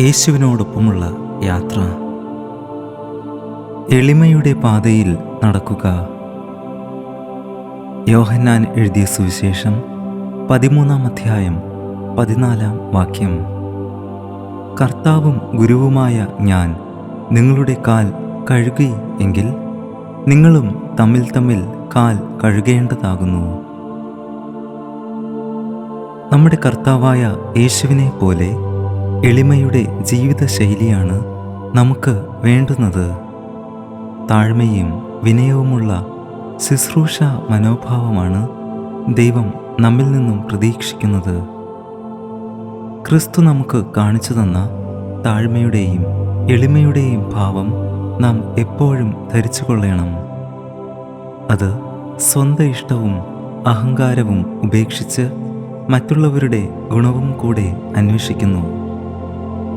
യേശുവിനോടൊപ്പമുള്ള യാത്ര. എളിമയുടെ പാതയിൽ നടക്കുക. യോഹന്നാൻ എഴുതിയ സുവിശേഷം 13-ാം അധ്യായം 14-ാം വാക്യം. കർത്താവും ഗുരുവുമായ ഞാൻ നിങ്ങളുടെ കാൽ കഴുകി എങ്കിൽ നിങ്ങളും തമ്മിൽ തമ്മിൽ കാൽ കഴുകേണ്ടതാകുന്നു. നമ്മുടെ കർത്താവായ യേശുവിനെ പോലെ എളിമയുടെ ജീവിതശൈലിയാണ് നമുക്ക് വേണ്ടുന്നത്. താഴ്മയും വിനയവുമുള്ള ശുശ്രൂഷ മനോഭാവമാണ് ദൈവം നമ്മിൽ നിന്നും പ്രതീക്ഷിക്കുന്നത്. ക്രിസ്തു നമുക്ക് കാണിച്ചു തന്ന താഴ്മയുടെയും എളിമയുടെയും ഭാവം നാം എപ്പോഴും ധരിച്ചു കൊള്ളണം. അത് സ്വന്തം ഇഷ്ടവും അഹങ്കാരവും ഉപേക്ഷിച്ച് മറ്റുള്ളവരുടെ ഗുണവും കൂടെ അന്വേഷിക്കുന്നു.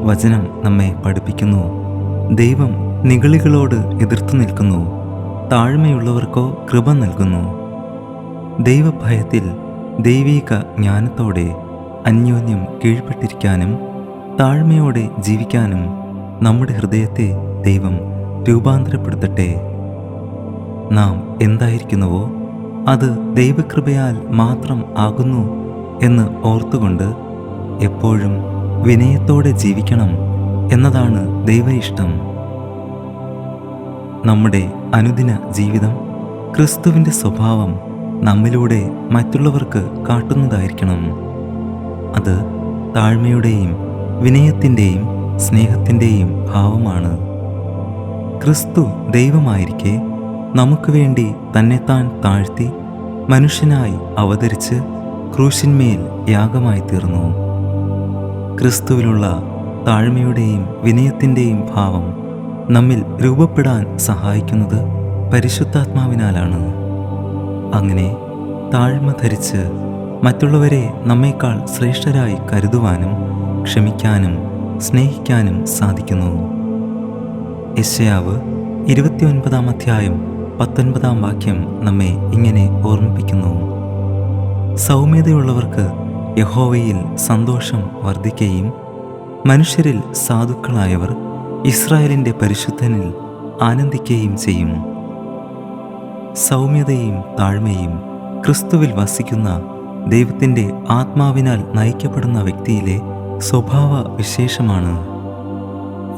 വചനം നമ്മെ പഠിപ്പിക്കുന്നു, ദൈവം നിഗളികളോട് എതിർത്തു നിൽക്കുന്നു, താഴ്മയുള്ളവർക്കോ കൃപ നൽകുന്നു. ദൈവഭയത്തിൽ ദൈവീക ജ്ഞാനത്തോടെ അന്യോന്യം കീഴ്പ്പെട്ടിരിക്കാനും താഴ്മയോടെ ജീവിക്കാനും നമ്മുടെ ഹൃദയത്തെ ദൈവം രൂപാന്തരപ്പെടുത്തട്ടെ. നാം എന്തായിരിക്കുന്നുവോ അത് ദൈവകൃപയാൽ മാത്രം ആകുന്നു എന്ന് ഓർത്തുകൊണ്ട് എപ്പോഴും വിനയത്തോടെ ജീവിക്കണം എന്നതാണ് ദൈവ ഇഷ്ടം. നമ്മുടെ അനുദിന ജീവിതം ക്രിസ്തുവിൻ്റെ സ്വഭാവം നമ്മിലൂടെ മറ്റുള്ളവർക്ക് കാട്ടുന്നതായിരിക്കണം. അത് താഴ്മയുടെയും വിനയത്തിൻ്റെയും സ്നേഹത്തിൻ്റെയും ഭാവമാണ്. ക്രിസ്തു ദൈവമായിരിക്കെ നമുക്ക് വേണ്ടി തന്നെത്താൻ താഴ്ത്തി മനുഷ്യനായി അവതരിച്ച് ക്രൂശിന്മേൽ യാഗമായി തീർന്നു. ക്രിസ്തുവിലുള്ള താഴ്മയുടെയും വിനയത്തിൻ്റെയും ഭാവം നമ്മിൽ രൂപപ്പെടാൻ സഹായിക്കുന്നത് പരിശുദ്ധാത്മാവിനാലാണ്. അങ്ങനെ താഴ്മ ധരിച്ച് മറ്റുള്ളവരെ നമ്മേക്കാൾ ശ്രേഷ്ഠരായി കരുതുവാനും ക്ഷമിക്കാനും സ്നേഹിക്കാനും സാധിക്കുന്നു. യെശയ്യാവ് 29-ാം അധ്യായം 19-ാം വാക്യം നമ്മെ ഇങ്ങനെ ഓർമ്മിപ്പിക്കുന്നു: സൗമ്യതയുള്ളവർക്ക് യഹോവയിൽ സന്തോഷം വർദ്ധിക്കുകയും മനുഷ്യരിൽ സാധുക്കളായവർ ഇസ്രായേലിൻ്റെ പരിശുദ്ധനിൽ ആനന്ദിക്കുകയും ചെയ്യും. സൗമ്യതയും താഴ്മയും ക്രിസ്തുവിൽ വസിക്കുന്ന ദൈവത്തിൻ്റെ ആത്മാവിനാൽ നയിക്കപ്പെടുന്ന വ്യക്തിയിലെ സ്വഭാവ വിശേഷമാണ്.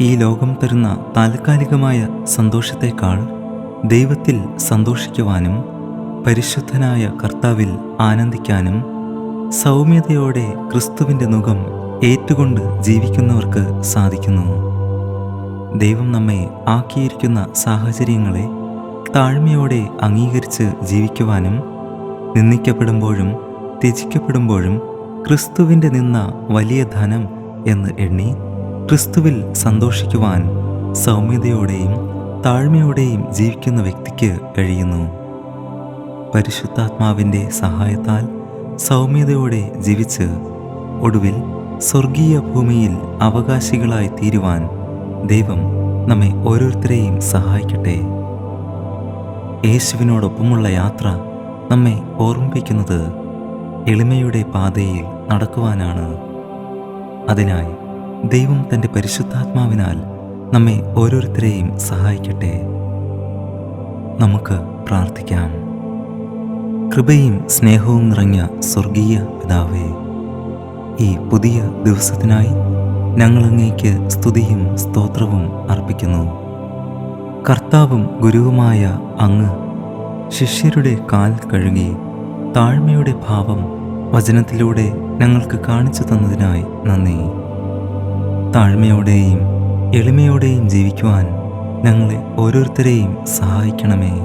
ഈ ലോകം തരുന്ന താൽക്കാലികമായ സന്തോഷത്തേക്കാൾ ദൈവത്തിൽ സന്തോഷിക്കുവാനും പരിശുദ്ധനായ കർത്താവിൽ ആനന്ദിക്കാനും സൗമ്യതയോടെ ക്രിസ്തുവിൻ്റെ മുഖം ഏറ്റുകൊണ്ട് ജീവിക്കുന്നവർക്ക് സാധിക്കുന്നു. ദൈവം നമ്മെ ആക്കിയിരിക്കുന്ന സാഹചര്യങ്ങളെ താഴ്മയോടെ അംഗീകരിച്ച് ജീവിക്കുവാനും നിന്ദിക്കപ്പെടുമ്പോഴും ത്യജിക്കപ്പെടുമ്പോഴും ക്രിസ്തുവിൻ്റെ നിന്ന വലിയ ധനം എന്ന് എണ്ണി ക്രിസ്തുവിൽ സന്തോഷിക്കുവാൻ സൗമ്യതയോടെയും താഴ്മയോടെയും ജീവിക്കുന്ന വ്യക്തിക്ക് കഴിയുന്നു. പരിശുദ്ധാത്മാവിൻ്റെ സഹായത്താൽ സൗമ്യതയോടെ ജീവിച്ച് ഒടുവിൽ സ്വർഗീയ ഭൂമിയിൽ അവകാശികളായി തീരുവാൻ ദൈവം നമ്മെ ഓരോരുത്തരെയും സഹായിക്കട്ടെ. യേശുവിനോടൊപ്പമുള്ള യാത്ര നമ്മെ ഓർമ്മിപ്പിക്കുന്നത് എളിമയുടെ പാതയിൽ നടക്കുവാനാണ്. അതിനായി ദൈവം തൻ്റെ പരിശുദ്ധാത്മാവിനാൽ നമ്മെ ഓരോരുത്തരെയും സഹായിക്കട്ടെ. നമുക്ക് പ്രാർത്ഥിക്കാം. കൃപയും സ്നേഹവും നിറഞ്ഞ സ്വർഗീയ പിതാവേ, ഈ പുതിയ ദിവസത്തിനായി ഞങ്ങൾ അങ്ങേക്ക് സ്തുതിയും സ്തോത്രവും അർപ്പിക്കുന്നു. കർത്താവും ഗുരുവുമായ അങ്ങ് ശിഷ്യരുടെ കാൽ കഴുകി താഴ്മയുടെ ഭാവം വചനത്തിലൂടെ ഞങ്ങൾക്ക് കാണിച്ചു തന്നതിനായി നന്ദി. താഴ്മയോടെയും എളിമയോടെയും ജീവിക്കുവാൻ ഞങ്ങളെ ഓരോരുത്തരെയും സഹായിക്കണമേ.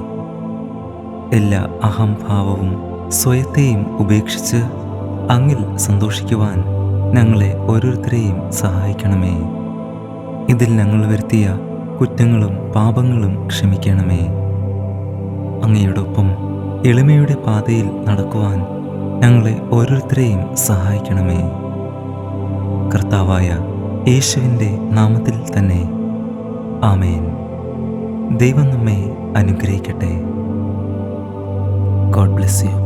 എല്ലാ അഹംഭാവവും സ്വയത്തെയും ഉപേക്ഷിച്ച് അങ്ങിൽ സന്തോഷിക്കുവാൻ ഞങ്ങളെ ഓരോരുത്തരെയും സഹായിക്കണമേ. ഇതിൽ ഞങ്ങൾ വരുത്തിയ കുറ്റങ്ങളും പാപങ്ങളും ക്ഷമിക്കണമേ. അങ്ങയോടൊപ്പം എളിമയുടെ പാതയിൽ നടക്കുവാൻ ഞങ്ങളെ ഓരോരുത്തരെയും സഹായിക്കണമേ. കർത്താവായ യേശുവിൻ്റെ നാമത്തിൽ തന്നെ ആമേൻ. ദൈവം നമ്മെ അനുഗ്രഹിക്കട്ടെ. God bless you.